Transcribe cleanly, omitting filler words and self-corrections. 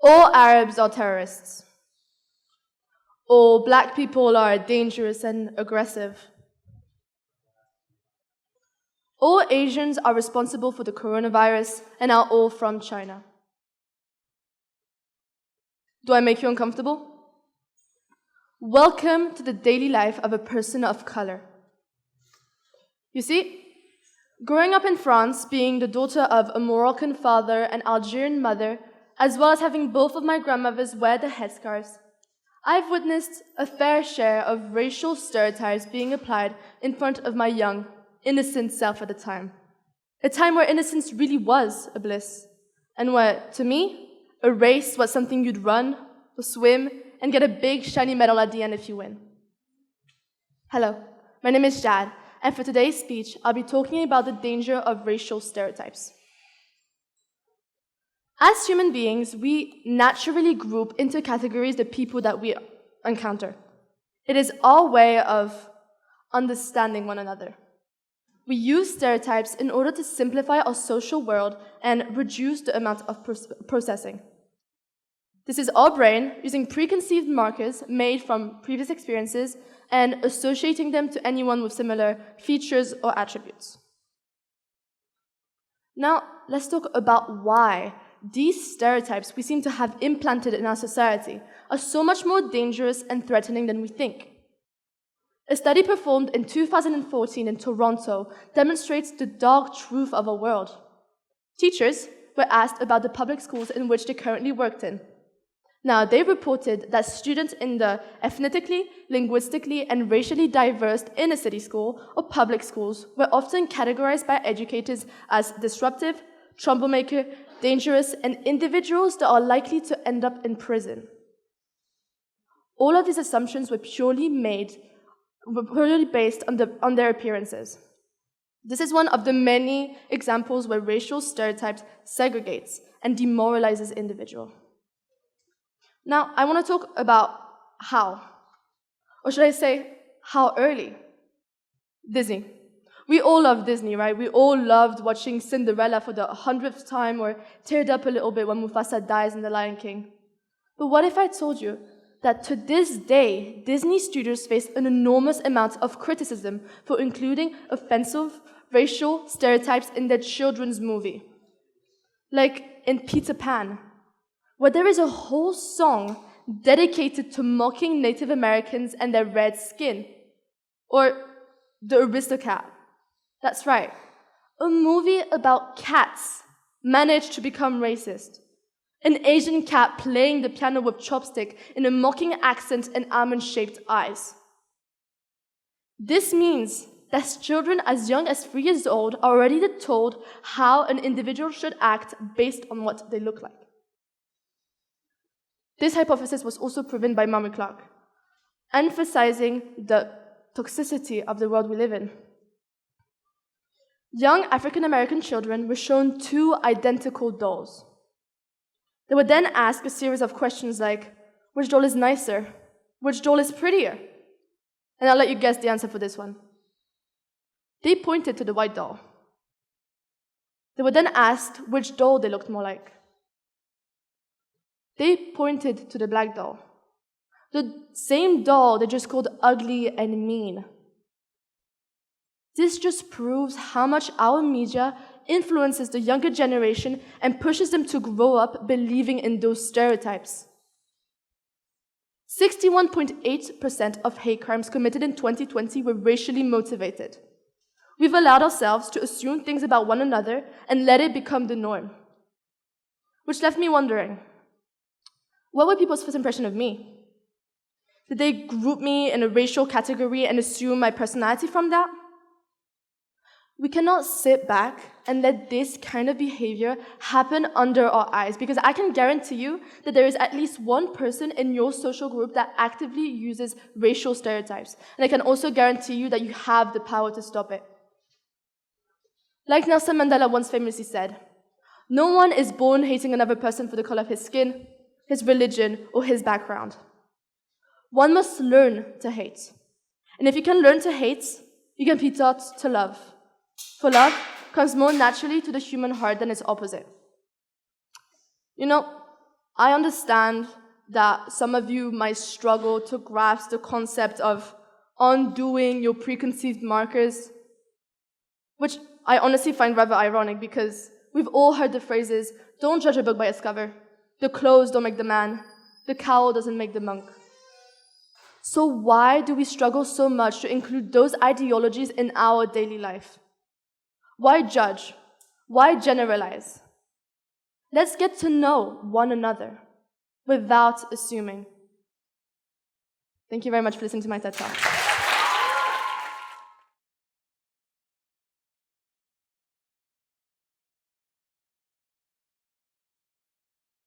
All Arabs are terrorists. All black people are dangerous and aggressive. All Asians are responsible for the coronavirus and are all from China. Do I make you uncomfortable? Welcome to the daily life of a person of color. You see, growing up in France, being the daughter of a Moroccan father and Algerian mother, as well as having both of my grandmothers wear the headscarves, I've witnessed a fair share of racial stereotypes being applied in front of my young, innocent self at the time. A time where innocence really was a bliss, and where, to me, a race was something you'd run or swim and get a big shiny medal at the end if you win. Hello, my name is Jad, and for today's speech, I'll be talking about the danger of racial stereotypes. As human beings, we naturally group into categories the people that we encounter. It is our way of understanding one another. We use stereotypes in order to simplify our social world and reduce the amount of processing. This is our brain using preconceived markers made from previous experiences and associating them to anyone with similar features or attributes. Now, let's talk about why these stereotypes we seem to have implanted in our society are so much more dangerous and threatening than we think. A study performed in 2014 in Toronto demonstrates the dark truth of our world. Teachers were asked about the public schools in which they currently worked in. Now, they reported that students in the ethnically, linguistically, and racially diverse inner city school or public schools were often categorized by educators as disruptive, troublemaker, dangerous, and individuals that are likely to end up in prison. All of these assumptions were purely based on their appearances. This is one of the many examples where racial stereotypes segregates and demoralizes individuals. Now, I want to talk about how, or should I say, how early. Disney. We all love Disney, right? We all loved watching Cinderella for the 100th time or teared up a little bit when Mufasa dies in The Lion King. But what if I told you that to this day, Disney studios face an enormous amount of criticism for including offensive racial stereotypes in their children's movie? Like in Peter Pan, where there is a whole song dedicated to mocking Native Americans and their red skin. Or The Aristocat. That's right, a movie about cats managed to become racist. An Asian cat playing the piano with chopstick in a mocking accent and almond-shaped eyes. This means that children as young as 3 years old are already told how an individual should act based on what they look like. This hypothesis was also proven by Murray Clark, emphasizing the toxicity of the world we live in. Young African-American children were shown 2 identical dolls. They would then ask a series of questions like, which doll is nicer? Which doll is prettier? And I'll let you guess the answer for this one. They pointed to the white doll. They were then asked which doll they looked more like. They pointed to the black doll. The same doll they just called ugly and mean. This just proves how much our media influences the younger generation and pushes them to grow up believing in those stereotypes. 61.8% of hate crimes committed in 2020 were racially motivated. We've allowed ourselves to assume things about one another and let it become the norm. Which left me wondering, what were people's first impression of me? Did they group me in a racial category and assume my personality from that? We cannot sit back and let this kind of behavior happen under our eyes, because I can guarantee you that there is at least one person in your social group that actively uses racial stereotypes. And I can also guarantee you that you have the power to stop it. Like Nelson Mandela once famously said, no one is born hating another person for the color of his skin, his religion, or his background. One must learn to hate. And if you can learn to hate, you can be taught to love. For love comes more naturally to the human heart than its opposite. You know, I understand that some of you might struggle to grasp the concept of undoing your preconceived markers, which I honestly find rather ironic because we've all heard the phrases, don't judge a book by its cover, the clothes don't make the man, the cowl doesn't make the monk. So why do we struggle so much to include those ideologies in our daily life? Why judge? Why generalize? Let's get to know one another without assuming. Thank you very much for listening to my TED Talk.